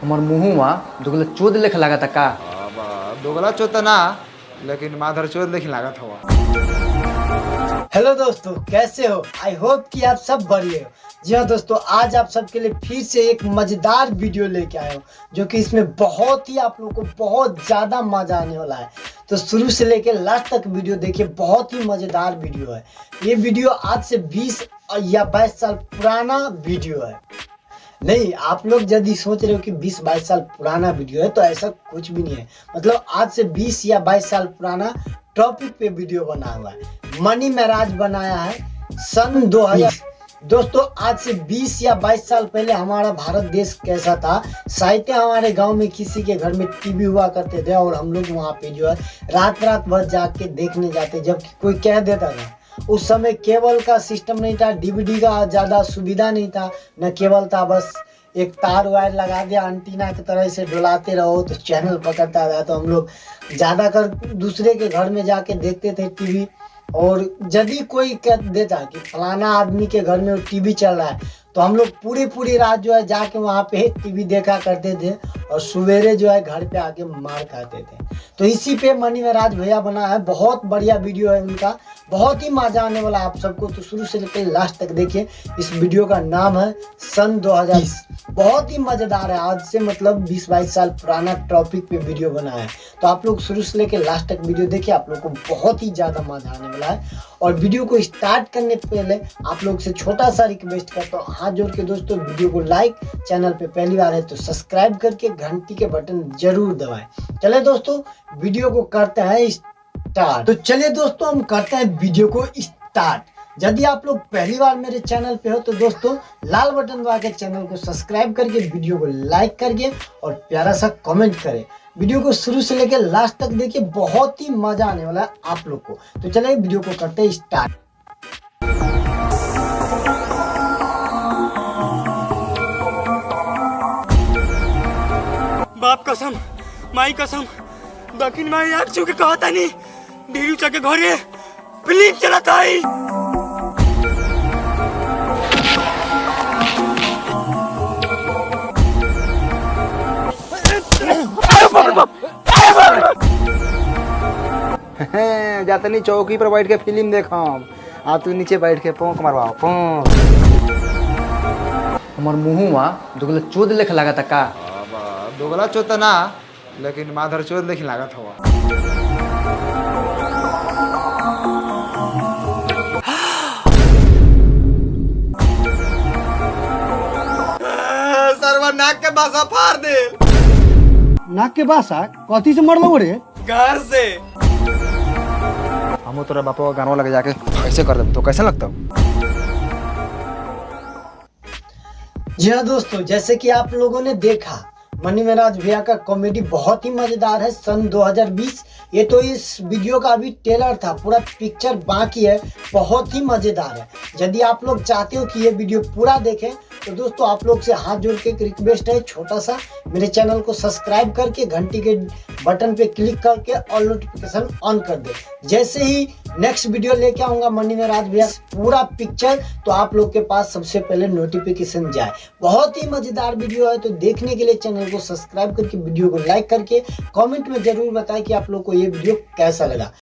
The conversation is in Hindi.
हमार मुँहवा दुगला चोद लेख लागता का। दोगला चोत ना, लेकिन माधर चोत लेकिन लागत हवा। हेलो दोस्तों, कैसे हो? आई होप कि आप सब बढ़िया हो। जी हाँ दोस्तों, आज आप सबके लिए फिर से एक मजेदार वीडियो लेके आया हूँ, जो कि इसमें बहुत ही आप लोगों को बहुत ज़्यादा मजा आने वाला है। तो शुरू से लेके लास्ट तक वीडियो देखिए, बहुत ही मजेदार वीडियो है। ये वीडियो आज से 20 या 22 साल पुराना वीडियो है। नहीं, आप लोग यदि सोच रहे हो कि 20-22 साल पुराना वीडियो है, तो ऐसा कुछ भी नहीं है। मतलब आज से 20 या 22 साल पुराना टॉपिक पे वीडियो बना हुआ है। मनी महराज बनाया है सन 2000। दोस्तों, आज से 20 या 22 साल पहले हमारा भारत देश कैसा था? शायद हमारे गांव में किसी के घर में टीवी हुआ करते थे और हम लोग वहाँ पे जो है रात भर जाग के देखने जाते, जबकि कोई कह देता था। उस समय केबल का सिस्टम नहीं था, डीवीडी का ज़्यादा सुविधा नहीं था, न केबल था, बस एक तार वायर लगा दिया, एंटीना की तरह से डुलाते रहो तो चैनल पकड़ता था। तो हम लोग ज़्यादातर दूसरे के घर में जाके देखते थे टीवी। और यदि कोई कह देता कि फलाना आदमी के घर में टीवी चल रहा है, तो हम लोग पूरी रात जो है जाके वहाँ पे टीवी देखा करते थे और सवेरे जो है घर पे आके मार खाते थे। तो इसी पे मनी महराज भैया बना है, बहुत बढ़िया वीडियो है उनका, बहुत ही मजा आने वाला आप सबको। तो शुरू से लेकर लास्ट तक देखिए। इस वीडियो का नाम है सन 2020। बहुत ही मजेदार है, आज से मतलब 20-22 साल पुराना टॉपिक पे वीडियो बना है। तो आप लोग शुरू से लेकर लास्ट तक वीडियो देखिए, आप लोग को बहुत ही ज्यादा मजा आने वाला है। और वीडियो को स्टार्ट करने पहले आप लोग से छोटा सा रिक्वेस्ट करता हूँ, हाथ जोड़ के दोस्तों, वीडियो को लाइक, चैनल पे पहली बार है तो सब्सक्राइब करके घंटी के बटन जरूर दबाएं। चले दोस्तों, वीडियो को करते हैं स्टार्ट। तो चलिए दोस्तों, हम करते हैं वीडियो को स्टार्ट। यदि आप लोग पहली बार मेरे चैनल पे हो तो दोस्तों लाल बटन दबा के चैनल को सब्सक्राइब करके वीडियो को लाइक करके और प्यारा सा कमेंट करें। वीडियो को शुरू से लेकर लास्ट तक देखिए, बहुत ही मजा आने वाला है आप लोग को। तो चलिए वीडियो को करते हैं स्टार्ट। बाप कसम, माई कसम, दक्षिण माई आग छू के कहता नहीं ढेरू चके घरे फिल्म चलता है। जातनी चौकी पर बैठ के फिल्म देखम, आप तू नीचे बैठ के पोंक मरवाओ पोंक। हमार मुँहवा दुगला चोद लेख लागता का। दोगला चोत ना, लेकिन माधर चोत लेकिन लागत हवा। सरवा नाक के बासा फाड़ दे। नाक के बासा कथी से मरलो रे? घर से। हम तोरा बापा गानवा लगे जाके कैसे कर दे तो कैसा लगता? जी हाँ दोस्तों, जैसे कि आप लोगों ने देखा, मनी महराज भैया का कॉमेडी बहुत ही मजेदार है सन 2020। ये तो इस वीडियो का अभी ट्रेलर था, पूरा पिक्चर बाकी है, बहुत ही मजेदार है। यदि आप लोग चाहते हो कि ये वीडियो पूरा देखें तो दोस्तों आप लोग से हाथ जोड़ के एक रिक्वेस्ट है छोटा सा, मेरे चैनल को सब्सक्राइब करके घंटी के बटन पे क्लिक करके ऑल नोटिफिकेशन ऑन कर दे। जैसे ही नेक्स्ट वीडियो लेके आऊंगा मनी महराज भैया पूरा पिक्चर, तो आप लोग के पास सबसे पहले नोटिफिकेशन जाए। बहुत ही मजेदार वीडियो है, तो देखने के लिए चैनल को सब्सक्राइब करके वीडियो को लाइक करके कमेंट में जरूर बताएं कि आप लोग को ये वीडियो कैसा लगा।